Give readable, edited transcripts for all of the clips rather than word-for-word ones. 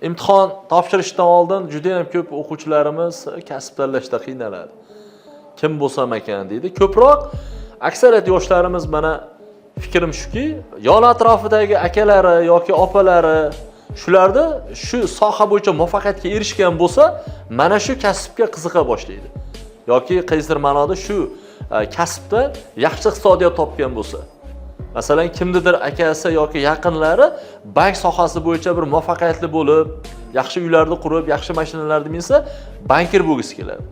imtihon topshirishdan oldin juda ham ko'p o'quvchilarimiz kasb tanlashda qiynaladi. Kim bo'lsam ekan deydi. Ko'proq aksariyat yoshlarimiz mana fikrim shuki, yon atrofidagi akalari yoki opalari shularda shu soha bo'yicha muvaffaqiyatga erishgan bo'lsa, mana shu kasbga qiziqa boshlaydi. Yoki qaysidir ma'noda shu kasbda yaxshi iqtisodiyot topgan bo'lsa. Masalan, kimnidir akasi yoki yaqinlari bank sohasi bo'yicha bir muvaffaqiyatli bo'lib, yaxshi uylarda qurib, yaxshi mashinalarda minsa, bankir bo'lgisi keladi.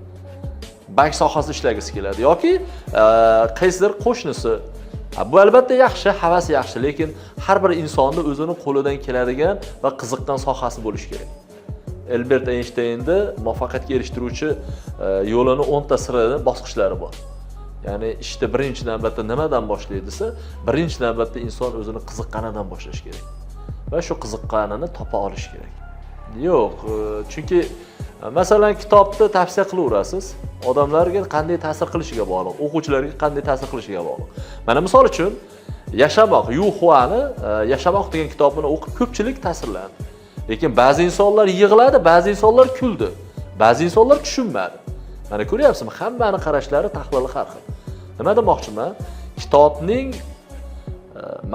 Bank sohasida ishlagisi keladi yoki qaysidir qo'shnisi. Bu albatta yaxshi, havas yaxshi, lekin har bir insonni o'zini qo'lidan keladigan va qiziqqan sohasi bo'lishi kerak. Albert Einsteinning muvaffaqiyatga erishtiruvchi yo'lini 10 ta sirli bosqichlari bor. Ya'ni ishda birinchi navbatda nimadan boshlaydi desa, birinchi navbatda inson o'zini qiziqqanidan boshlash kerak. Va shu qiziqqanini topa olish kerak. Yo'q, chunki masalan kitobni tavsiya qilaverasiz, odamlarga qanday ta'sir qilishiga bog'liq, o'quvchilarga qanday ta'sir qilishiga bog'liq. Mana misol uchun Yashamoq, Yu Huani Yashamoq degan kitobini o'qib ko'pchilik ta'sirlandi. Lekin ba'zi insonlar yig'ladi, ba'zi insonlar kuldi, ba'zi insonlar tushunmadi. Mana ko'ryapsizmi, hammaning qarashlari, tahlili har xil. Nima demoqchiman? Kitobning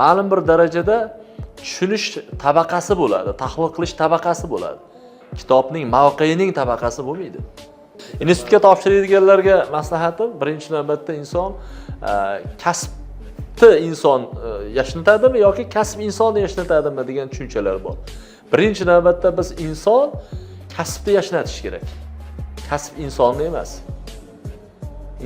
ma'lum bir darajada tushunish tabaqasi bo'ladi, tahlil qilish tabaqasi bo'ladi. Kitobning mavqeining tabaqasi bo'lmaydi. Institutga topshiradiganlarga maslahatim, birinchi navbatda inson kasbni inson yashnatadimi yoki kasb insonni yashnatadimi degan tushunchalar bor. Birinchi navbatda biz inson kasbni yashnatish kerak. Kasb insonni emas.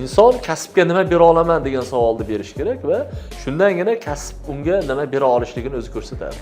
Inson kasbga nima bera olaman degan savolni berish kerak va shundangina kasb unga nima bera olishligini o'zi ko'rsatadi.